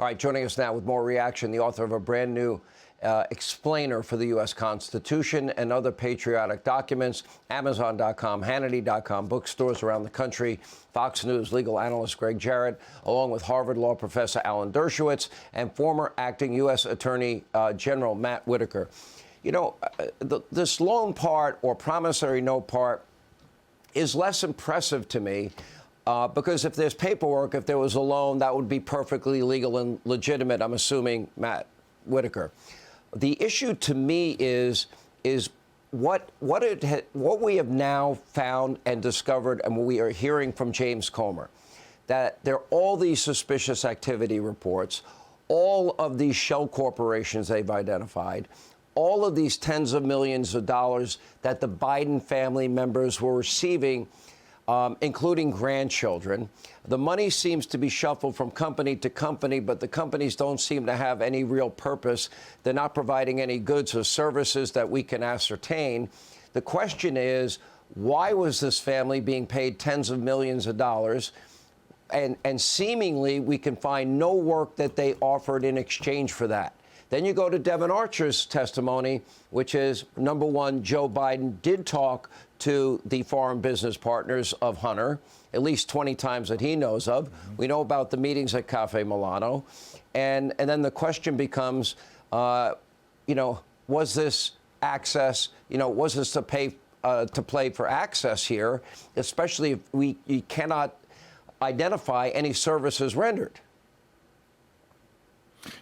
All right, joining us now with more reaction, the author of a brand new explainer for the U.S. Constitution and other patriotic documents, Amazon.com, Hannity.com, bookstores around the country, Fox News legal analyst Gregg Jarrett, along with Harvard Law professor Alan Dershowitz and former acting U.S. Attorney General Matt Whitaker. You know, this loan part or promissory note part is less impressive to me. Because if there's paperwork, if there was a loan, that would be perfectly legal and legitimate, I'm assuming, Matt Whitaker. The issue to me is what we have now found and discovered and what we are hearing from James Comer, that there are all these suspicious activity reports, all of these shell corporations they've identified, all of these tens of millions of dollars that the Biden family members were receiving, including grandchildren. The money seems to be shuffled from company to company, but the companies don't seem to have any real purpose. They're not providing any goods or services that we can ascertain. The question is, why was this family being paid tens of millions of dollars? And seemingly, we can find no work that they offered in exchange for that. Then you go to Devon Archer's testimony, which is, number one, Joe Biden did talk to the foreign business partners of Hunter, at least 20 times that he knows of. We know about the meetings at Cafe Milano. And then the question becomes, you know, was this access, you know, was this to play for access here, especially if you cannot identify any services rendered?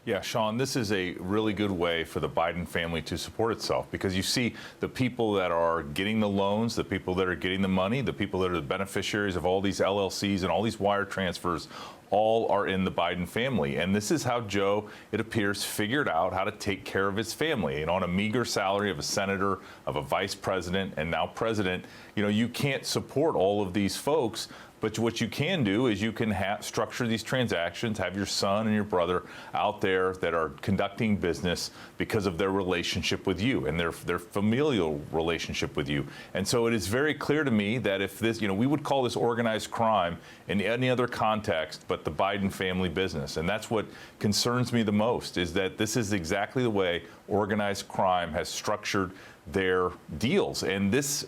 Yeah, Sean, this is a really good way for the Biden family to support itself, because you see the people that are getting the loans, the people that are getting the money, the people that are the beneficiaries of all these LLCs and all these wire transfers, all are in the Biden family. And this is how Joe, it appears, figured out how to take care of his family. And on a meager salary of a senator, of a vice president, and now president, you know, you can't support all of these folks. But what you can do is you can structure these transactions, have your son and your brother out there that are conducting business because of their relationship with you and their familial relationship with you. And so it is very clear to me that if this, you know, we would call this organized crime in any other context but the Biden family business. And that's what concerns me the most, is that this is exactly the way organized crime has structured their deals. And this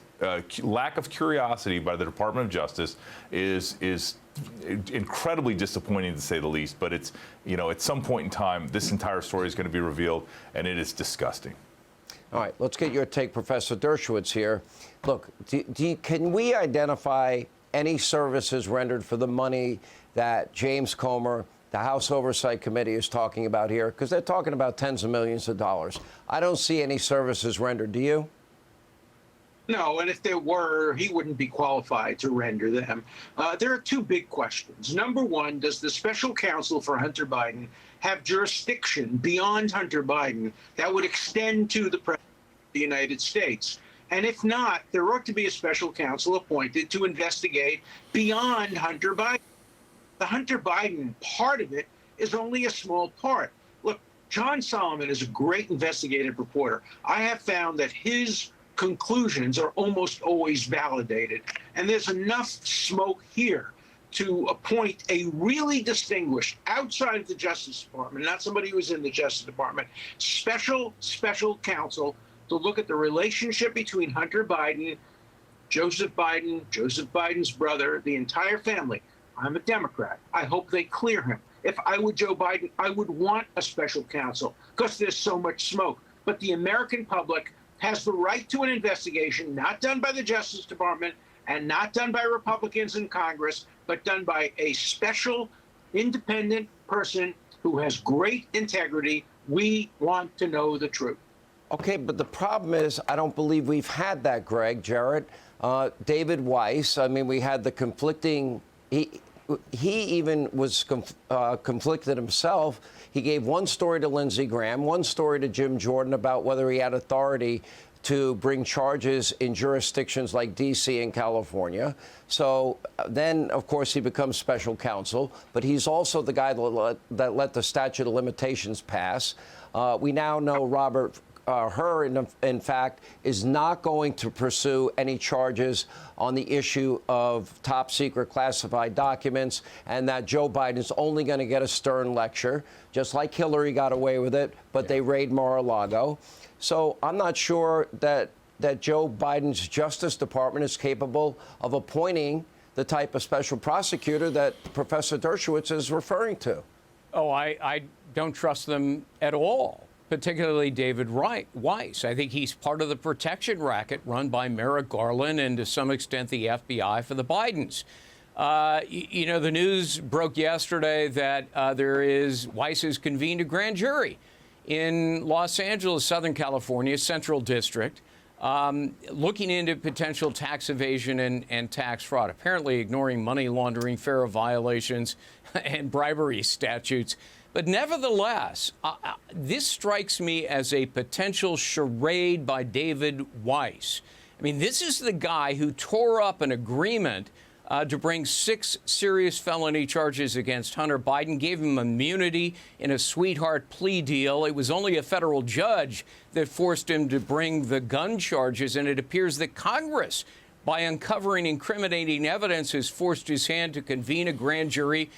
lack of curiosity by the Department of Justice is incredibly disappointing, to say the least. But it's, you know, at some point in time, this entire story is going to be revealed, and it is disgusting. All right, let's get your take, Professor Dershowitz here. Look, can we identify any services rendered for the money that James Comer, the House Oversight Committee, is talking about here? Because they're talking about tens of millions of dollars. I don't see any services rendered. Do you? No, and if there were, he wouldn't be qualified to render them. There are two big questions. Number one, does the special counsel for Hunter Biden have jurisdiction beyond Hunter Biden that would extend to the President of the United States? And if not, there ought to be a special counsel appointed to investigate beyond Hunter Biden. The Hunter Biden part of it is only a small part. Look, John Solomon is a great investigative reporter. I have found that his conclusions are almost always validated. And there's enough smoke here to appoint a really distinguished, outside of the Justice Department, not somebody who's in the Justice Department, special counsel to look at the relationship between Hunter Biden, Joseph Biden's brother, the entire family. I'm a Democrat. I hope they clear him. If I were Joe Biden, I would want a special counsel because there's so much smoke. But the American public has the right to an investigation not done by the Justice Department and not done by Republicans in Congress, but done by a special, independent person who has great integrity. We want to know the truth. Okay, but the problem is I don't believe we've had that, Gregg Jarrett. David Weiss, I mean, we had the conflicting... He even was conflicted himself. He gave one story to Lindsey Graham, one story to Jim Jordan about whether he had authority to bring charges in jurisdictions like D.C. and California. So then, of course, he becomes special counsel, but he's also the guy that let the statute of limitations pass. We now know Robert in fact, is not going to pursue any charges on the issue of top secret classified documents, and that Joe Biden's only going to get a stern lecture, just like Hillary got away with it, but they raid Mar-a-Lago. So I'm not sure that Joe Biden's Justice Department is capable of appointing the type of special prosecutor that Professor Dershowitz is referring to. Oh, I don't trust them at all, particularly David Weiss. I think he's part of the protection racket run by Merrick Garland and, to some extent, the FBI for the Bidens. You know, the news broke yesterday that Weiss has convened a grand jury in Los Angeles, Southern California, Central District, looking into potential tax evasion and tax fraud, apparently ignoring money laundering, FARA violations, and bribery statutes. But nevertheless, this strikes me as a potential charade by David Weiss. I mean, this is the guy who tore up an agreement to bring 6 serious felony charges against Hunter Biden, gave him immunity in a sweetheart plea deal. It was only a federal judge that forced him to bring the gun charges, and it appears that Congress, by uncovering incriminating evidence, has forced his hand to convene a grand jury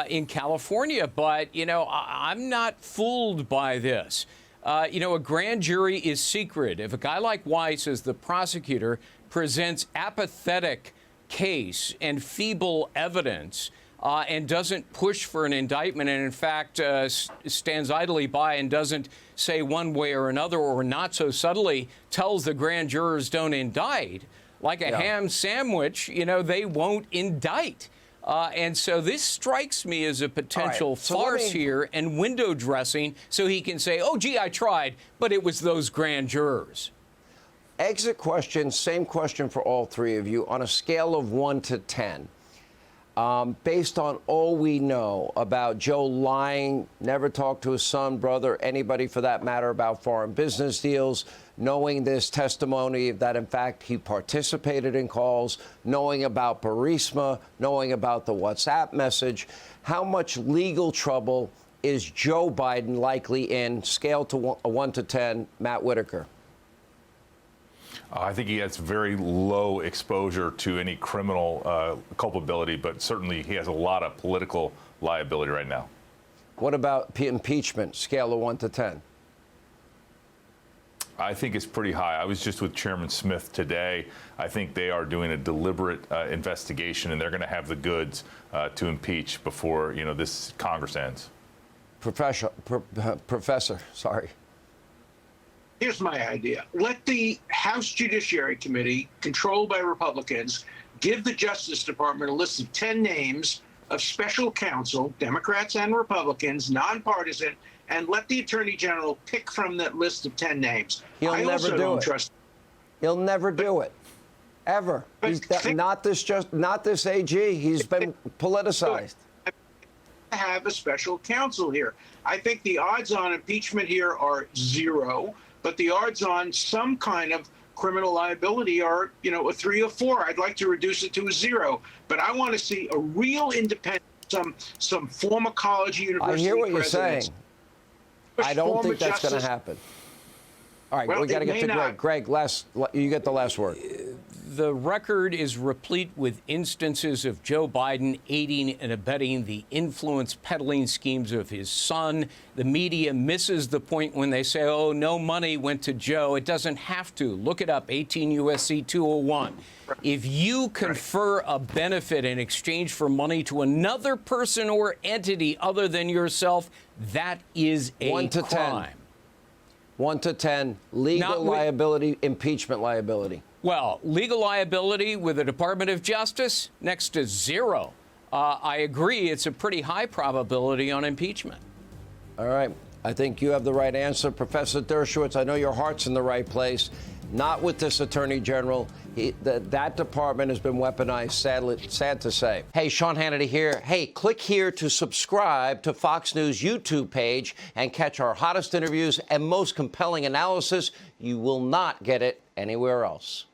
in California. But, you know, I'm not fooled by this. You know, a grand jury is secret. If a guy like Weiss, as the prosecutor, presents apathetic case and feeble evidence and doesn't push for an indictment and, in fact, stands idly by and doesn't say one way or another, or not so subtly tells the grand jurors don't indict, like a ham sandwich, you know, they won't indict. And so this strikes me as a potential farce here and window dressing so he can say, oh, gee, I tried, but it was those grand jurors. Exit question, same question for all three of you. On a scale of 1 to 10, based on all we know about Joe lying, never talked to his son, brother, anybody for that matter about foreign business deals, knowing this testimony that, in fact, he participated in calls, knowing about Burisma, knowing about the WhatsApp message, how much legal trouble is Joe Biden likely in? Scale to 1 to 10, Matt Whitaker. I think he has very low exposure to any criminal culpability, but certainly he has a lot of political liability right now. What about impeachment? Scale of 1 to 10. I think it's pretty high. I was just with Chairman Smith today. I think they are doing a deliberate investigation, and they're going to have the goods to impeach before, you know, this Congress ends. Professor, sorry. Here's my idea. Let the House Judiciary Committee, controlled by Republicans, give the Justice Department a list of 10 names of special counsel, Democrats and Republicans, nonpartisan, and let the Attorney General pick from that list of 10 names. He'll never do it. He'll never do it, ever. Not this AG. He's been politicized. Have a special counsel here. I think the odds on impeachment here are 0. But the odds on some kind of criminal liability are, you know, a 3 or 4. I'd like to reduce it to a 0. But I want to see a real independent, some former college, university. I hear what you're saying. I don't think that's going to happen. All right, we got to get to Greg. Greg, you get the last word. The record is replete with instances of Joe Biden aiding and abetting the influence peddling schemes of his son. The media misses the point when they say, oh, no money went to Joe. It doesn't have to. Look it up, 18 U.S.C. 201. If you confer a benefit in exchange for money to another person or entity other than yourself, that is a 1 to crime. 10. 1 to 10, legal liability, impeachment liability. Well, legal liability with the Department of Justice, next to 0. I agree, it's a pretty high probability on impeachment. All right. I think you have the right answer. Professor Dershowitz, I know your heart's in the right place. Not with this Attorney General. That department has been weaponized, sad to say. Hey, Sean Hannity here. Hey, click here to subscribe to Fox News YouTube page and catch our hottest interviews and most compelling analysis. You will not get it anywhere else.